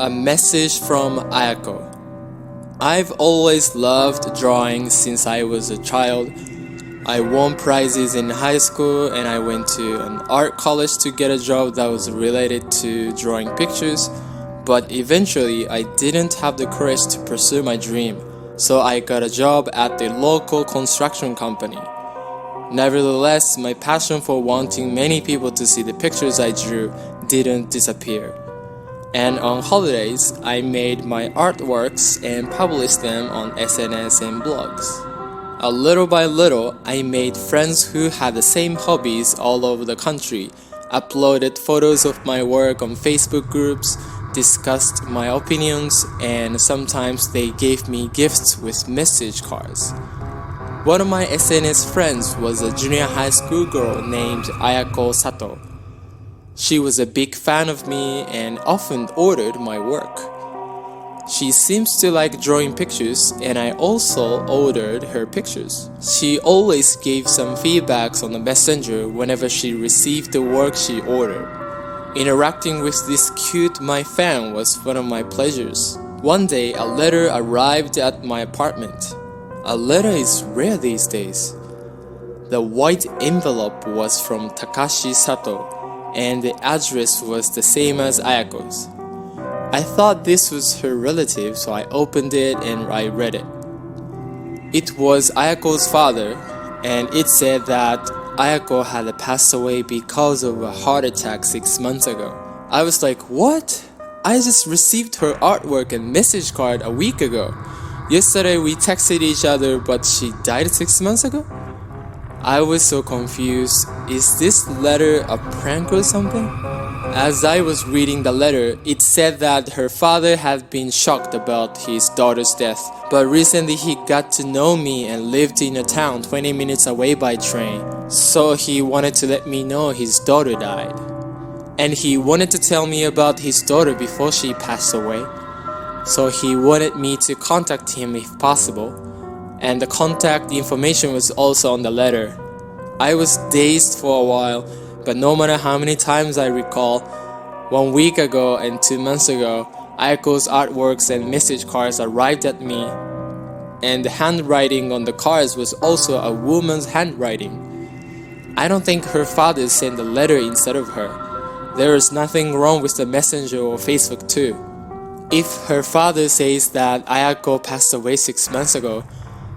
A message from Ayako. I've always loved drawing since I was a child. I won prizes in high school and I went to an art college to get a job that was related to drawing pictures, but eventually I didn't have the courage to pursue my dream, so I got a job at the local construction company. Nevertheless, my passion for wanting many people to see the pictures I drew didn't disappear. And on holidays, I made my artworks and published them on SNS and blogs. A little by little, I made friends who had the same hobbies all over the country, uploaded photos of my work on Facebook groups, discussed my opinions, and sometimes they gave me gifts with message cards. One of my SNS friends was a junior high school girl named Ayako Sato. She was a big fan of me and often ordered my work. She seems to like drawing pictures, and I also ordered her pictures. She always gave some feedbacks on the messenger whenever she received the work she ordered. Interacting with this cute my fan was one of my pleasures. One day, a letter arrived at my apartment. A letter is rare these days. The white envelope was from Takashi Sato, and the address was the same as Ayako's. I thought this was her relative, so I opened it and I read it. It was Ayako's father, and it said that Ayako had passed away because of a heart attack 6 months ago. I was like, what? I just received her artwork and message card a week ago. Yesterday we texted each other, but she died 6 months ago? I was so confused. Is this letter a prank or something? As I was reading the letter, it said that her father had been shocked about his daughter's death, but recently he got to know me and lived in a town 20 minutes away by train, so he wanted to let me know his daughter died. And he wanted to tell me about his daughter before she passed away, so he wanted me to contact him if possible. And the contact information was also on the letter. I was dazed for a while, but no matter how many times I recall, 1 week ago and 2 months ago, Ayako's artworks and message cards arrived at me, and the handwriting on the cards was also a woman's handwriting. I don't think her father sent the letter instead of her. There is nothing wrong with the messenger or Facebook too. If her father says that Ayako passed away 6 months ago,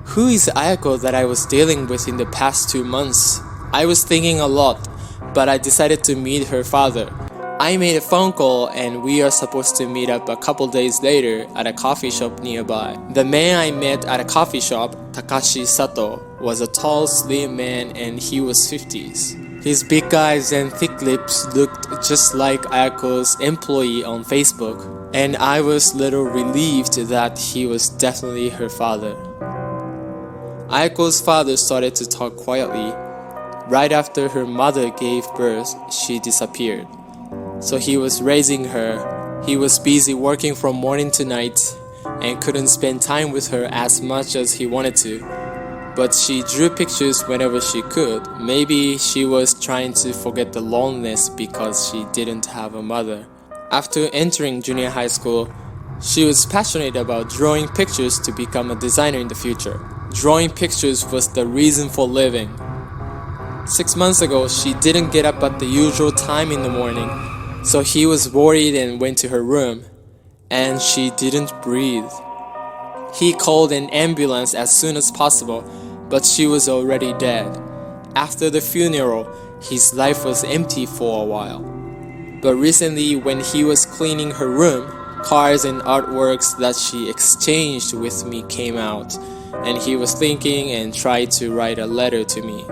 who is Ayako that I was dealing with in the past 2 months? I was thinking a lot, but I decided to meet her father. I made a phone call and we are supposed to meet up a couple days later at a coffee shop nearby. The man I met at a coffee shop, Takashi Sato, was a tall, slim man and he was 50s. His big eyes and thick lips looked just like Ayako's employee on Facebook, and I was a little relieved that he was definitely her father. Ayako's father started to talk quietly. Right after her mother gave birth, she disappeared. So he was raising her. He was busy working from morning to night and couldn't spend time with her as much as he wanted to. But she drew pictures whenever she could. Maybe she was trying to forget the loneliness because she didn't have a mother. After entering junior high school, she was passionate about drawing pictures to become a designer in the future. Drawing pictures was the reason for living. 6 months ago, she didn't get up at the usual time in the morning, so he was worried and went to her room, and she didn't breathe. He called an ambulance as soon as possible, but she was already dead. After the funeral, his life was empty for a while. But recently, when he was cleaning her room, cards and artworks that she exchanged with me came out, and he was thinking and tried to write a letter to me.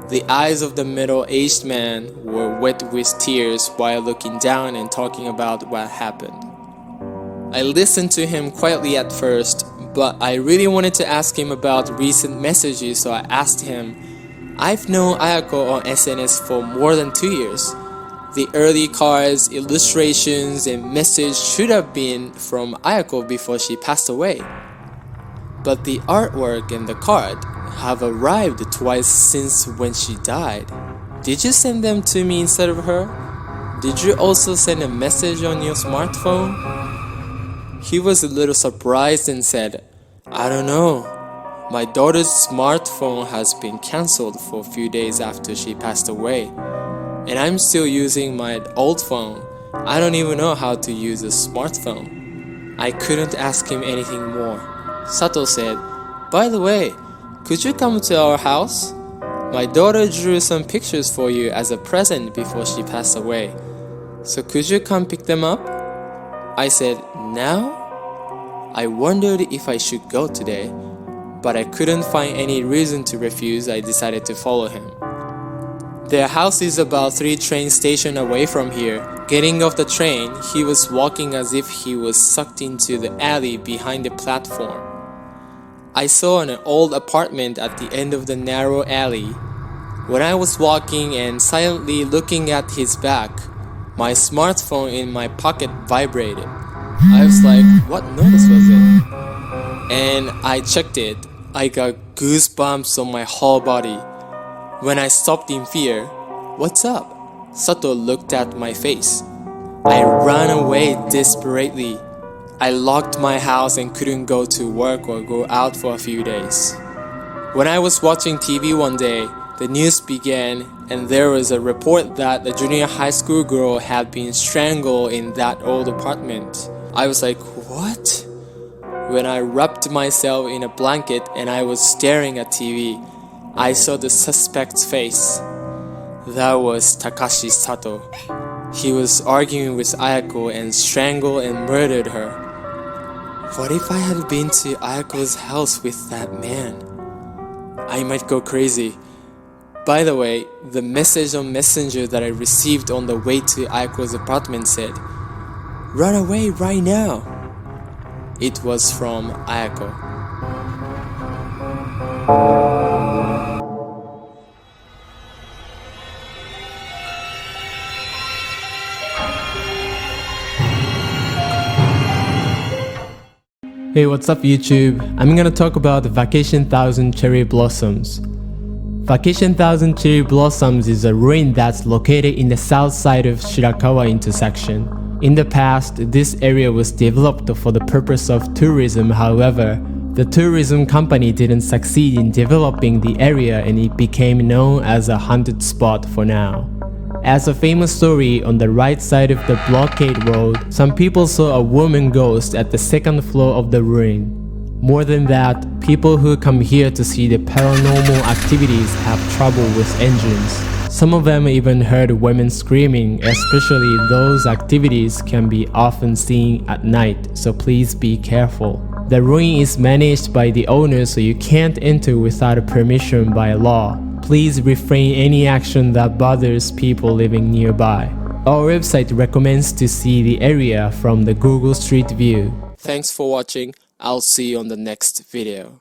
The eyes of the middle-aged man were wet with tears while looking down and talking about what happened. I listened to him quietly at first, but I really wanted to ask him about recent messages, so I asked him. I've known Ayako on SNS for more than 2 years. The early cards, illustrations, and messages should have been from Ayako before she passed away. But the artwork and the card have arrived twice since when she died. Did you send them to me instead of her? Did you also send a message on your smartphone? He was a little surprised and said, "I don't know. My daughter's smartphone has been cancelled for a few days after she passed away, and I'm still using my old phone. I don't even know how to use a smartphone." I couldn't ask him anything more. Sato said, "By the way, could you come to our house? My daughter drew some pictures for you as a present before she passed away. So could you come pick them up?" I said, "Now?" I wondered if I should go today, but I couldn't find any reason to refuse. I decided to follow him. Their house is about 3 train stations away from here. Getting off the train, he was walking as if he was sucked into the alley behind the platform. I saw an old apartment at the end of the narrow alley. When I was walking and silently looking at his back, my smartphone in my pocket vibrated. I was like, what noise was it? And I checked it. I got goosebumps on my whole body. When I stopped in fear, "What's up?" Sato looked at my face. I ran away desperately. I locked my house and couldn't go to work or go out for a few days. When I was watching TV one day, the news began and there was a report that a junior high school girl had been strangled in that old apartment. I was like, what? When I wrapped myself in a blanket and I was staring at TV, I saw the suspect's face. That was Takashi Sato. He was arguing with Ayako and strangled and murdered her. What if I had been to Ayako's house with that man? I might go crazy. By the way, the message on Messenger that I received on the way to Ayako's apartment said, "Run away right now." It was from Ayako. Hey, what's up YouTube? I'm gonna talk about Vacation 1000 Cherry Blossoms. Vacation 1000 Cherry Blossoms is a ruin that's located in the south side of Shirakawa intersection. In the past, this area was developed for the purpose of tourism. However, the tourism company didn't succeed in developing the area and it became known as a haunted spot for now. As a famous story, on the right side of the blockade road, some people saw a woman ghost at the second floor of the ruin. More than that, people who come here to see the paranormal activities have trouble with engines. Some of them even heard women screaming, especially those activities can be often seen at night, so please be careful. The ruin is managed by the owner, so you can't enter without permission by law. Please refrain any action that bothers people living nearby. Our website recommends to see the area from the Google Street View. Thanks for watching. I'll see you on the next video.